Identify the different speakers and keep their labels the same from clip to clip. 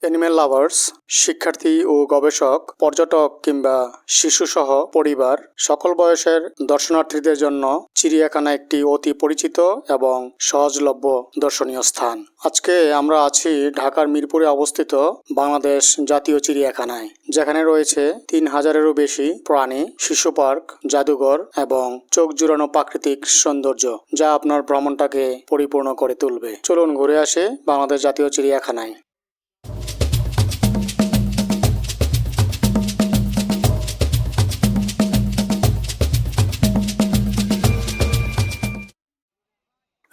Speaker 1: Animal lovers, শিক্ষার্থী ও গবেষক, পর্যটক কিংবা শিশুসহ পরিবার সকল বয়সের দর্শনার্থীদের জন্য চিড়িয়াখানা একটি অতি পরিচিত এবং সহজলভ্য দর্শনীয় স্থান। আজকে আমরা আছি ঢাকার মিরপুরে অবস্থিত বাংলাদেশ জাতীয় চিড়িয়াখানায়, যেখানে রয়েছে ৩,০০০-এরও বেশি প্রাণী, শিশু পার্ক, জাদুঘর এবং চোখ জুড়ানো প্রাকৃতিক সৌন্দর্য, যা আপনার ভ্রমণটাকে পরিপূর্ণ করে তুলবে। চলুন ঘুরে আসি বাংলাদেশ জাতীয় চিড়িয়াখানায়।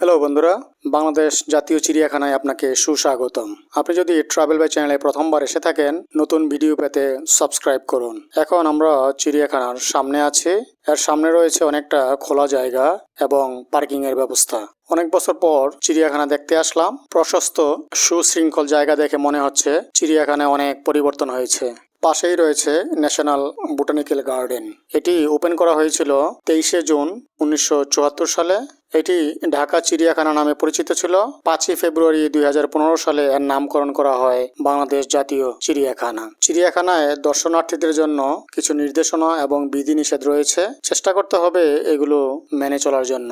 Speaker 1: হ্যালো বন্ধুরা, বাংলাদেশ জাতীয় চিড়িয়াখানায় আপনাকে সুস্বাগতম। আপনি যদি ট্রাভেল বাই চ্যানেলে প্রথমবার এসে থাকেন, নতুন ভিডিও পেতে সাবস্ক্রাইব করুন। এখন আমরা চিড়িয়াখানার সামনে আছি। এর সামনে রয়েছে অনেকটা খোলা জায়গা এবং পার্কিং এর ব্যবস্থা। অনেক বছর পর চিড়িয়াখানা দেখতে আসলাম। প্রশস্ত সুশৃঙ্খল জায়গা দেখে মনে হচ্ছে চিড়িয়াখানায় অনেক পরিবর্তন হয়েছে। পাশেই রয়েছে ন্যাশনাল বোটানিক্যাল গার্ডেন। এটি ওপেন করা হয়েছিল 23শে জুন 1974 সালে। এটি ঢাকা চিড়িয়াখানা নামে পরিচিত ছিল। 5ই ফেব্রুয়ারি 2015 সালে এর নামকরণ করা হয় বাংলাদেশ জাতীয় চিড়িয়াখানা। চিড়িয়াখানায় দর্শনার্থীদের জন্য কিছু নির্দেশনা এবং বিধিনিষেধ রয়েছে। চেষ্টা করতে হবে এগুলো মেনে চলার জন্য।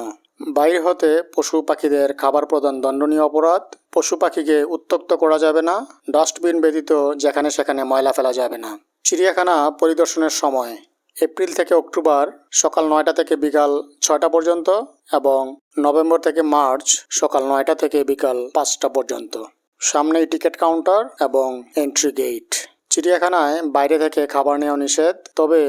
Speaker 1: বাইরে হতে পশু পাখিদের খাবার প্রদান দণ্ডনীয় অপরাধ। পশু পাখিকে উত্ত্যক্ত করা যাবে না। ডাস্টবিন ব্যতীত যেখানে সেখানে ময়লা ফেলা যাবে না। চিড়িয়াখানা পরিদর্শনের সময় এপ্রিল থেকে অক্টোবর সকাল 9টা থেকে বিকাল 6টা পর্যন্ত এবং নভেম্বর থেকে মার্চ সকাল 9টা থেকে বিকাল 5টা পর্যন্ত। সামনেই টিকিট কাউন্টার এবং এন্ট্রি গেট। চিড়িয়াখানায় বাইরে থেকে খাবার নেওয়া নিষেধ, তবে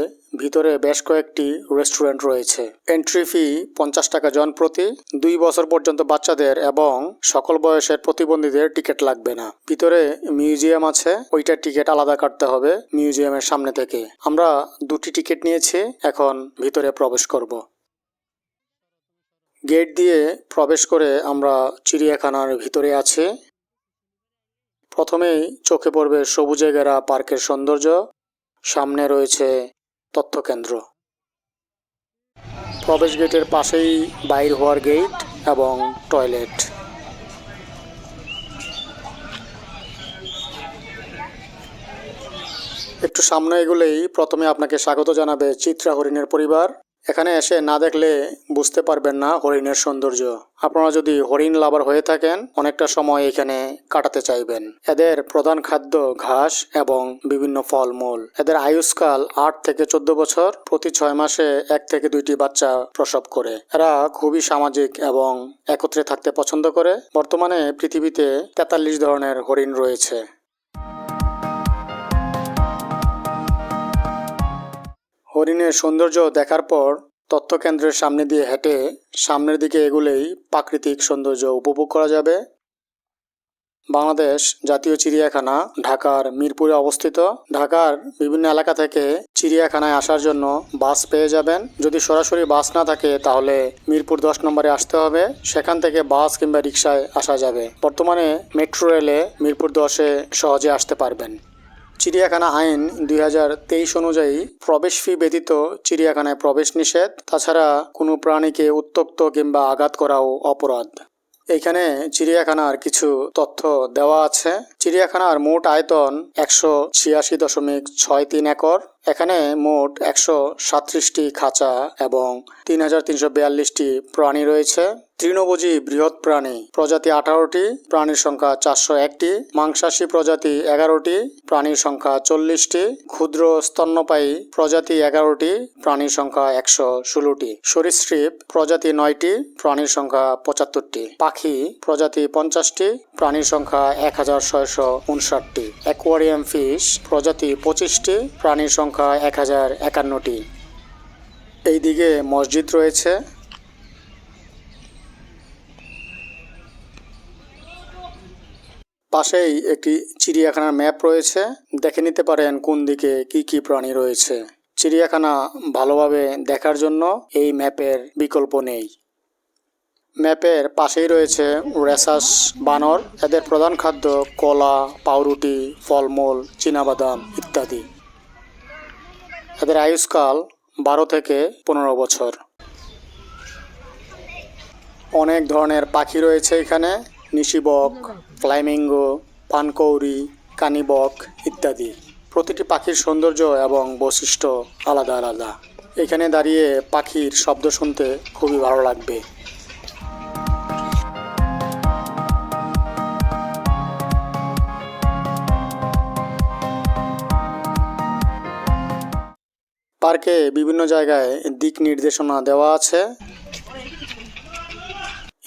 Speaker 1: ভিতরে বেশ কয়েকটি রেস্টুরেন্ট রয়েছে। এন্ট্রি ফি 50 টাকা জন প্রতি। 2 বছর পর্যন্ত বাচ্চাদের এবং সকল বয়সের প্রতিবন্ধীদের টিকিট লাগবে না। ভিতরে মিউজিয়াম আছে, ওইটার টিকিট আলাদা কাটতে হবে মিউজিয়ামের সামনে থেকে। আমরা 2টি টিকিট নিয়েছি, এখন ভিতরে প্রবেশ করব। গেট দিয়ে প্রবেশ করে আমরা চিড়িয়াখানার ভিতরে আছি। প্রথমেই চোখে পড়বে সবুজে ঘেরা পার্কের সৌন্দর্য। সামনে রয়েছে তথ্য কেন্দ্র। প্রবেশ গেটের পাশেই বাইর হওয়ার গেট এবং টয়লেট। একটু সামনে এগুলেই প্রথমে আপনাকে স্বাগত জানাবে চিত্রা হরিণের পরিবার। এখানে এসে না দেখলে বুঝতে পারবেন না হরিণের সৌন্দর্য। আপনারা যদি হরিণ লাভার হয়ে থাকেন, অনেকটা সময় এখানে কাটাতে চাইবেন। এদের প্রধান খাদ্য ঘাস এবং বিভিন্ন ফলমূল। এদের আয়ুষ্কাল 8 থেকে 14 বছর। প্রতি 6 মাসে 1 থেকে 2টি বাচ্চা প্রসব করে। এরা খুবই সামাজিক এবং একত্রে থাকতে পছন্দ করে। বর্তমানে পৃথিবীতে 43 ধরনের হরিণ রয়েছে। হরিণের সৌন্দর্য দেখার পর তথ্য কেন্দ্রের সামনে দিয়ে হেঁটে সামনের দিকে এগুলেই প্রাকৃতিক সৌন্দর্য উপভোগ করা যাবে। বাংলাদেশ জাতীয় চিড়িয়াখানা ঢাকার মিরপুরে অবস্থিত। ঢাকার বিভিন্ন এলাকা থেকে চিড়িয়াখানায় আসার জন্য বাস পেয়ে যাবেন। যদি সরাসরি বাস না থাকে তাহলে মিরপুর 10 নম্বরে আসতে হবে। সেখান থেকে বাস কিংবা রিক্সায় আসা যাবে। বর্তমানে মেট্রো রেলে মিরপুর 10-এ সহজে আসতে পারবেন। চিড়িয়াখানা আইন 2023 অনুযায়ী প্রবেশ ফি ব্যতীত চিড়িয়াখানায় প্রবেশ নিষেধ। তাছাড়া কোনো প্রাণীকে উত্ত্যক্ত কিংবা আঘাত করাও অপরাধ। এইখানে চিড়িয়াখানার কিছু তথ্য দেওয়া আছে। চিড়িয়াখানার মোট আয়তন 186.63 একর। এখানে মোট 137টি খাঁচা এবং 3,342টি প্রাণী রয়েছে। তৃণভোজী বৃহৎ প্রাণী প্রজাতি 18টি, প্রাণীর সংখ্যা 401টি। মাংসাশী প্রজাতি 11টি, প্রাণীর সংখ্যা 40টি। ক্ষুদ্র স্তন্যপায়ী প্রজাতি 11টি, প্রাণীর সংখ্যা 116টি। সরীসৃপ প্রজাতি 9টি, প্রাণীর সংখ্যা 75টি। পাখি প্রজাতি 50টি, প্রাণীর সংখ্যা 1659টি। অ্যাকোয়ারিয়াম ফিশ প্রজাতি 25টি, প্রাণীর সংখ্যা 1051টি। এই দিকে মসজিদ রয়েছে। পাশেই একটি চিড়িয়াখানার ম্যাপ রয়েছে। দেখে নিতে পারেন কোন দিকে কি কি প্রাণী রয়েছে। চিড়িয়াখানা ভালোভাবে দেখার জন্য এই ম্যাপের বিকল্প নেই। ম্যাপের পাশেই রয়েছে রেসাস বানর। এদের প্রধান খাদ্য কলা, পাউরুটি, ফলমূল, চীনাবাদাম ইত্যাদি। এদের আয়ুষ্কাল 12 থেকে 15 বছর। অনেক ধরনের পাখি রয়েছে এখানে। নিশিবক, ফ্লামিঙ্গো, পানকৌড়ি, কানিবক ইত্যাদি। প্রতিটি পাখির সৌন্দর্য এবং বৈশিষ্ট্য আলাদা আলাদা। এখানে দাঁড়িয়ে পাখির শব্দ শুনতে খুবই ভালো লাগবে। পার্কে বিভিন্ন জায়গায় দিক নির্দেশনা দেওয়া আছে।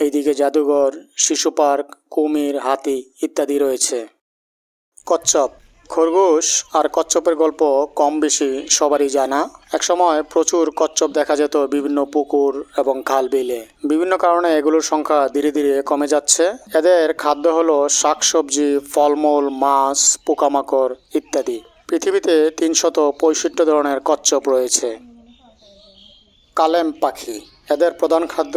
Speaker 1: এইদিকে জাদুঘর, শিশু পার্ক, কুমির, হাতি ইত্যাদি রয়েছে। কচ্ছপ, খরগোশ আর কচ্ছপের গল্প কম বেশি সবারই জানা। একসময় প্রচুর কচ্ছপ দেখা যেত বিভিন্ন পুকুর এবং খাল বিলে। বিভিন্ন কারণে এগুলোর সংখ্যা ধীরে ধীরে কমে যাচ্ছে। এদের খাদ্য হলো শাকসবজি, ফলমূল, মাছ, পোকামাকড় ইত্যাদি। পৃথিবীতে 365 ধরনের কচ্ছপ রয়েছে। কালেম পাখি, এদের প্রধান খাদ্য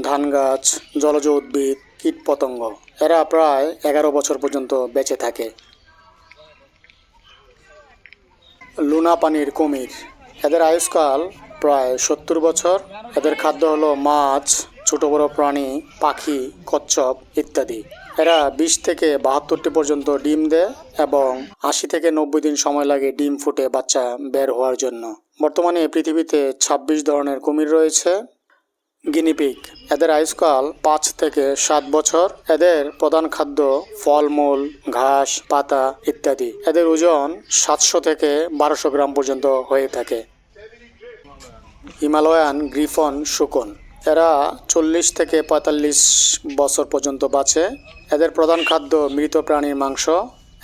Speaker 1: ধান গাছ, জলজ উদ্ভিদ, কীটপতঙ্গ। এরা প্রায় 11 বছর পর্যন্ত বেঁচে থাকে। লুনা পানির কুমির, এদের আয়ুষ্কাল প্রায় 70 বছর। এদের খাদ্য হলো মাছ, ছোট বড় প্রাণী, পাখি, কচ্ছপ ইত্যাদি। এরা 20 থেকে 72টি পর্যন্ত ডিম দেয় এবং 80 থেকে 90 দিন সময় লাগে ডিম ফুটে বাচ্চা বের হওয়ার জন্য। বর্তমানে পৃথিবীতে 26 ধরনের কুমির রয়েছে। গিনিপিগ, এদের আয়ুষ্কাল 5 থেকে 7 বছর। এদের প্রধান খাদ্য ফলমূল, ঘাস, পাতা ইত্যাদি। এদের ওজন 700 থেকে 1200 গ্রাম পর্যন্ত হয়ে থাকে। হিমালয়ান গ্রিফন শুকন, এরা 40 থেকে 45 বছর পর্যন্ত বাঁচে। এদের প্রধান খাদ্য মৃত প্রাণীর মাংস।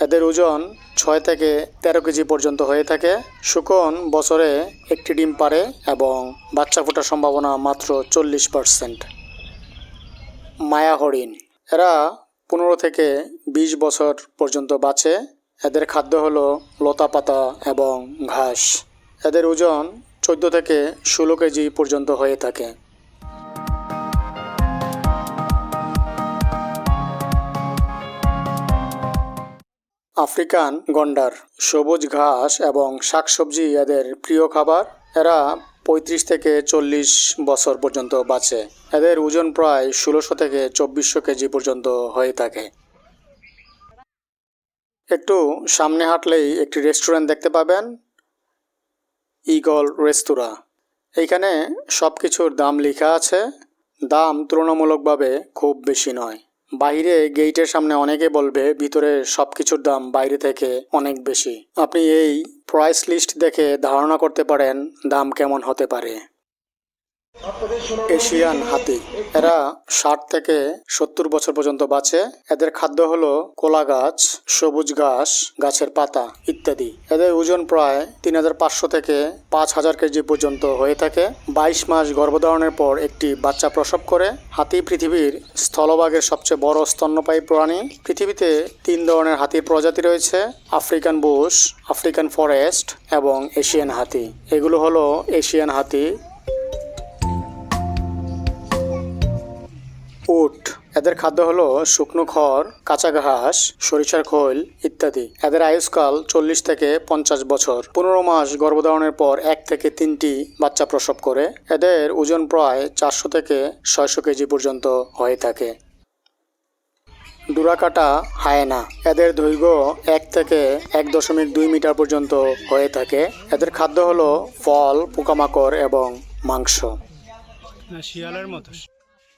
Speaker 1: এদের ওজন 6 থেকে 13 কেজি পর্যন্ত হয়ে থাকে। শুকন বছরে একটি ডিম পারে এবং বাচ্চা ফোটার সম্ভাবনা মাত্র 40%। মায়া হরিণ, এরা 15 থেকে 20 বছর পর্যন্ত বাঁচে। এদের খাদ্য হলো লতা পাতা এবং ঘাস। এদের ওজন 14 থেকে 16 কেজি পর্যন্ত হয়ে থাকে। আফ্রিকান গন্ডার, সবুজ ঘাস এবং শাকসবজি এদের প্রিয় খাবার। এরা 35 থেকে 40 বছর পর্যন্ত বাঁচে। এদের ওজন প্রায় 1600 থেকে 2400 কেজি পর্যন্ত হয়ে থাকে। একটু সামনে হাঁটলেই একটি রেস্টুরেন্ট দেখতে পাবেন, ঈগল রেস্তোরাঁ। এইখানে সব কিছুর দাম লেখা আছে। দাম তুলনামূলকভাবে খুব বেশি নয়। বাইরে গেটের সামনে অনেকে বলবে ভিতরে সব কিছুর দাম বাইরে থেকে অনেক বেশি। আপনি এই প্রাইস লিস্ট দেখে ধারণা করতে পারেন দাম কেমন হতে পারে। এশিয়ান হাতি, এরা 60 থেকে 70 বছর পর্যন্ত বাঁচে। এদের খাদ্য হলো কলা গাছ, সবুজ ঘাস, গাছের পাতা ইত্যাদি। এদের ওজন প্রায় 3500 থেকে 5000 কেজি পর্যন্ত হয়ে থাকে। 22 মাস গর্ভধারণের পর একটি বাচ্চা প্রসব করে। হাতি পৃথিবীর স্থলভাগের সবচেয়ে বড় স্তন্যপায়ী প্রাণী। পৃথিবীতে 3 ধরনের হাতির প্রজাতি রয়েছে, আফ্রিকান বুশ, আফ্রিকান ফরেস্ট এবং এশিয়ান হাতি। এগুলো হলো এশিয়ান হাতি। উট, এদের খাদ্য হলো শুকনো খড়, কাঁচা ঘাস, সরিষার খোল ইত্যাদি। এদের আয়ুষ্কাল 40 থেকে 50 বছর। 15 মাস গর্ভধারণের পর 1 থেকে 3টি বাচ্চা প্রসব করে। এদের ওজন প্রায় 400 থেকে 600 কেজি পর্যন্ত হয়ে থাকে। ডুরাকাটা হায়েনা, এদের দৈর্ঘ্য 1 থেকে 1.2 মিটার পর্যন্ত হয়ে থাকে। এদের খাদ্য হলো ফল, পোকামাকড় এবং মাংস।
Speaker 2: শিয়ালের মতো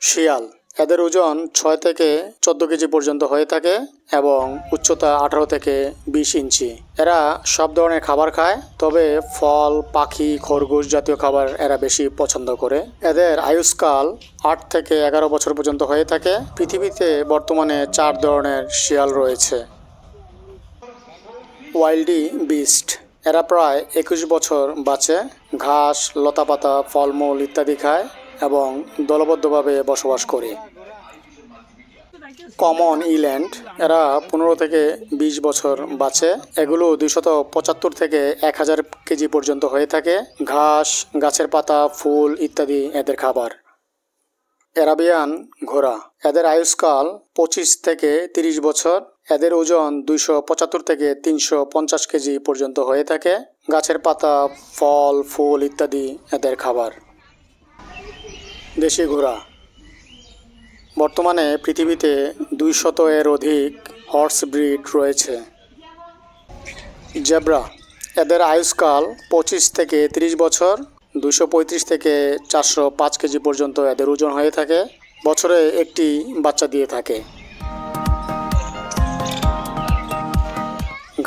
Speaker 1: শিয়াল, এদের ওজন 6 থেকে 14 কেজি পর্যন্ত হয়ে থাকে এবং উচ্চতা 18 থেকে 20 ইঞ্চি। এরা সব ধরনের খাবার খায়, তবে ফল, পাখি, খরগোশ জাতীয় খাবার এরা বেশি পছন্দ করে। এদের আয়ুষ্কাল 8 থেকে 11 বছর পর্যন্ত হয়ে থাকে। পৃথিবীতে বর্তমানে 4 ধরনের শিয়াল রয়েছে। ওয়াইল্ডি বিস্ট, এরা প্রায় 21 বছর বাঁচে। ঘাস, লতাপাতা, ফলমূল ইত্যাদি খায় এবং দলবদ্ধভাবে বসবাস করে। কমন ইল্যান্ড, এরা 15 থেকে 20 বছর বাঁচে। এগুলো 275 থেকে 1000 কেজি পর্যন্ত হয়ে থাকে। ঘাস, গাছের পাতা, ফুল ইত্যাদি এদের খাবার। অ্যারাবিয়ান ঘোড়া, এদের আয়ুষ্কাল 25 থেকে 30 বছর। এদের ওজন 275 থেকে 350 কেজি পর্যন্ত হয়ে থাকে। গাছের পাতা, ফল, ফুল ইত্যাদি এদের খাবার। দেশি ঘোড়া, বর্তমানে পৃথিবীতে 200 এর অধিক হর্স ব্রিড রয়েছে। জেব্রা, এদের আয়ুষ্কাল 25 থেকে 30 বছর, 235 থেকে 405 কেজি পর্যন্ত এদের ওজন হয়ে থাকে। বছরে একটি বাচ্চা দিয়ে থাকে।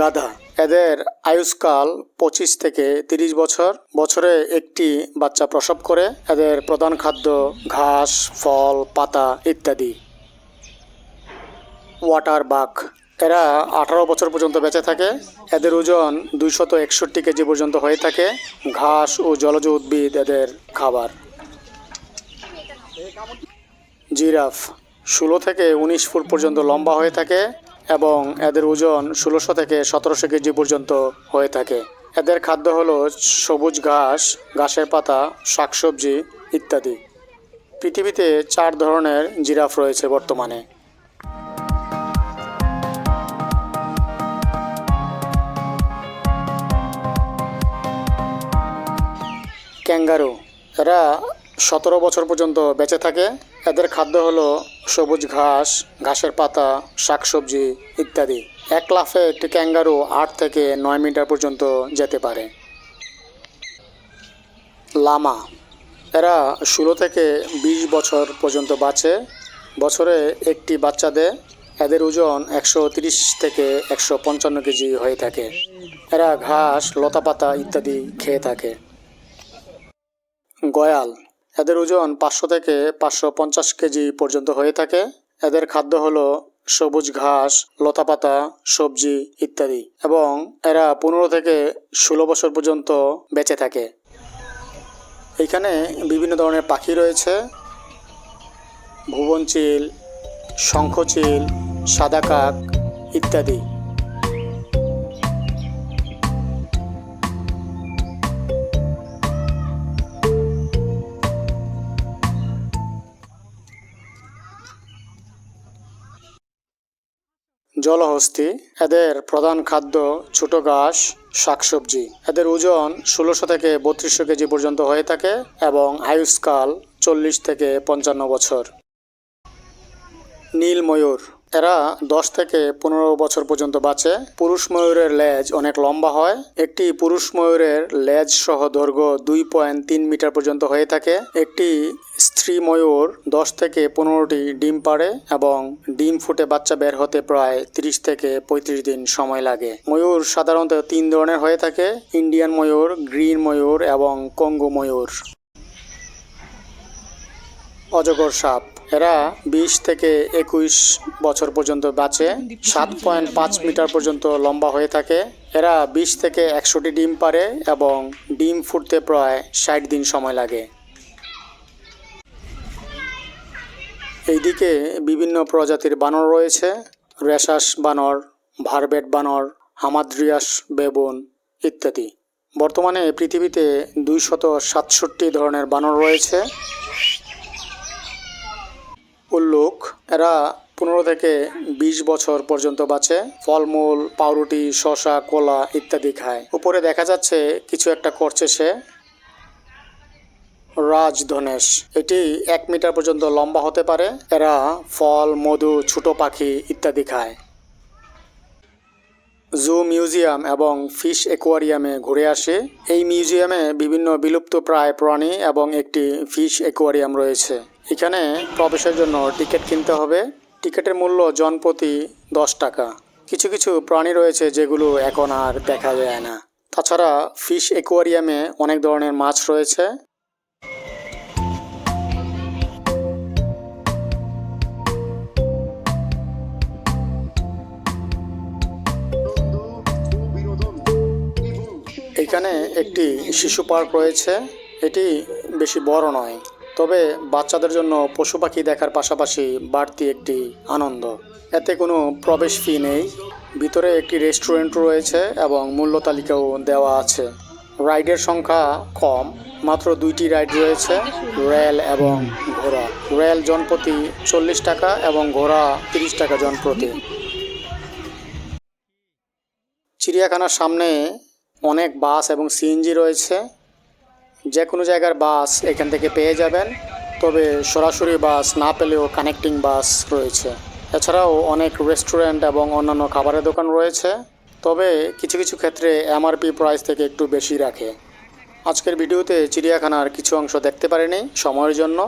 Speaker 1: গাধা, এদের আয়ুষ্কাল 25 থেকে 30 বছর, বছরে একটি বাচ্চা প্রসব করে। এদের প্রধান খাদ্য ঘাস, ফল, পাতা ইত্যাদি। ওয়াটার বাক, এরা 18 বছর পর্যন্ত বেঁচে থাকে। এদের ওজন 261 কেজি পর্যন্ত হয়ে থাকে। ঘাস ও জলজ উদ্ভিদ এদের খাবার। জিরাফ 16 থেকে 19 ফুট পর্যন্ত লম্বা হয়ে থাকে এবং এদের ওজন 1600 থেকে 1700 কেজি পর্যন্ত হয়ে থাকে। এদের খাদ্য হলো সবুজ ঘাস, ঘাসের পাতা, শাকসবজি ইত্যাদি। পৃথিবীতে 4 ধরনের জিরাফ রয়েছে বর্তমানে। ক্যাঙ্গারু, এরা 17 বছর পর্যন্ত বেঁচে থাকে। এদের খাদ্য হলো সবুজ ঘাস, ঘাসের পাতা, শাকসবজি ইত্যাদি। এক লাফে একটি ক্যাঙ্গারু 8 থেকে 9 মিটার পর্যন্ত যেতে পারে। লামা, এরা 16 থেকে 20 বছর পর্যন্ত বাঁচে। বছরে একটি বাচ্চা দেয়। এদের ওজন 130 থেকে 155 কেজি হয়ে থাকে। এরা ঘাস, লতাপাতা ইত্যাদি খেয়ে থাকে। গয়াল, এদের ওজন 500 থেকে 550 কেজি পর্যন্ত হয়ে থাকে। এদের খাদ্য হলো সবুজ ঘাস, লতাপাতা, সবজি ইত্যাদি এবং এরা 15 থেকে 16 বছর পর্যন্ত বেঁচে থাকে। এখানে বিভিন্ন ধরনের পাখি রয়েছে: ভুবনচিল, শঙ্খচিল, সাদা কাক ইত্যাদি। জলহস্তী, এদের প্রধান খাদ্য ছোট ঘাস, শাকসবজি। এদের ওজন 1600 থেকে 3200 কেজি পর্যন্ত হয়ে থাকে এবং আয়ুষ্কাল 40 থেকে 55 বছর। নীল ময়ূর, এরা 10 থেকে 15 বছর পর্যন্ত বাঁচে। পুরুষ ময়ূরের লেজ অনেক লম্বা হয়। একটি পুরুষ ময়ূরের লেজ সহ দৈর্ঘ্য 2.3 মিটার পর্যন্ত হয়ে থাকে। একটি স্ত্রী ময়ূর 10 থেকে 15টি ডিম পাড়ে এবং ডিম ফুটে বাচ্চা বের হতে প্রায় 30 থেকে 35 দিন সময় লাগে। ময়ূর সাধারণত 3 ধরনের হয়ে থাকে: ইন্ডিয়ান ময়ূর, গ্রিন ময়ূর এবং কঙ্গো ময়ূর। অজগর সাপ, এরা 20 থেকে 21 বছর পর্যন্ত বাঁচে। 7.5 মিটার পর্যন্ত লম্বা হয়ে থাকে। এরা 20 থেকে 100টি ডিম পাড়ে এবং ডিম ফুটতে প্রায় 60 দিন সময় লাগে। এইদিকে বিভিন্ন প্রজাতির বানর রয়েছে: রেশাস বানর, ভারবেট বানর, হামাদ্রিয়াস বেবুন ইত্যাদি। বর্তমানে পৃথিবীতে 267 ধরনের বানর রয়েছে। উল্লুক, এরা 15 থেকে 20 বছর পর্যন্ত বাঁচে। ফলমূল, পাউরুটি, শসা, কলা ইত্যাদি খায়। উপরে দেখা যাচ্ছে কিছু একটা করছে সে। রাজধনেশ, এটি 1 মিটার পর্যন্ত লম্বা হতে পারে। এরা ফল, মধু, ছোট পাখি ইত্যাদি খায়। জু মিউজিয়াম এবং ফিশ অ্যাকোয়ারিয়ামে ঘুরে আসে। এই মিউজিয়ামে বিভিন্ন বিলুপ্ত প্রায় প্রাণী এবং একটি ফিশ অ্যাকোয়ারিয়াম রয়েছে। এখানে প্রবেশের জন্য টিকিট কিনতে হবে। টিকিটের মূল্য জনপ্রতি 10 টাকা। কিছু কিছু প্রাণী রয়েছে যেগুলো এখন আর দেখা যায় না। তাছাড়া ফিশ অ্যাকোয়ারিয়ামে অনেক ধরনের মাছ রয়েছে। এখানে একটি শিশু পার্ক রয়েছে। এটি বেশি বড় নয়, তবে বাচ্চাদের জন্য পশু পাখি দেখার পাশাপাশি বাড়তি একটি আনন্দ। এতে কোনো প্রবেশ ফি নেই। ভিতরে একটি রেস্টুরেন্ট রয়েছে এবং মূল্য তালিকাও দেওয়া আছে। রাইডের সংখ্যা কম, মাত্র 2টি রাইড রয়েছে: রেল এবং ঘোড়া। রেল জনপ্রতি 40 টাকা এবং ঘোড়া 30 টাকা জনপ্রতি। চিড়িয়াখানার সামনে অনেক বাস এবং সিএনজি রয়েছে। যে কোনো জায়গার বাস এখান থেকে পেয়ে যাবেন, তবে সরাসরি বাস না পেলেও কানেক্টিং বাস রয়েছে। এছাড়াও অনেক রেস্টুরেন্ট এবং অন্যান্য খাবারের দোকান রয়েছে। তবে কিছু কিছু ক্ষেত্রে এমআরপি প্রাইস থেকে একটু বেশি রাখে। আজকের ভিডিওতে চিড়িয়াখানার কিছু অংশ দেখতে পারিনি সময়ের জন্য,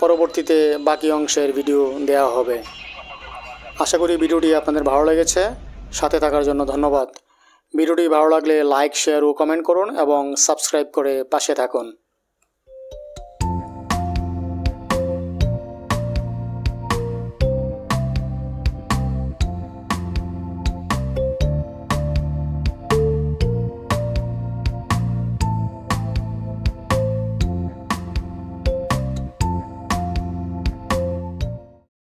Speaker 1: পরবর্তীতে বাকি অংশের ভিডিও দেওয়া হবে। আশা করি ভিডিওটি আপনাদের ভালো লেগেছে। সাথে থাকার জন্য ধন্যবাদ। ভিডিওটি ভালো লাগলে লাইক, শেয়ার ও কমেন্ট করুন এবং সাবস্ক্রাইব করে পাশে থাকুন।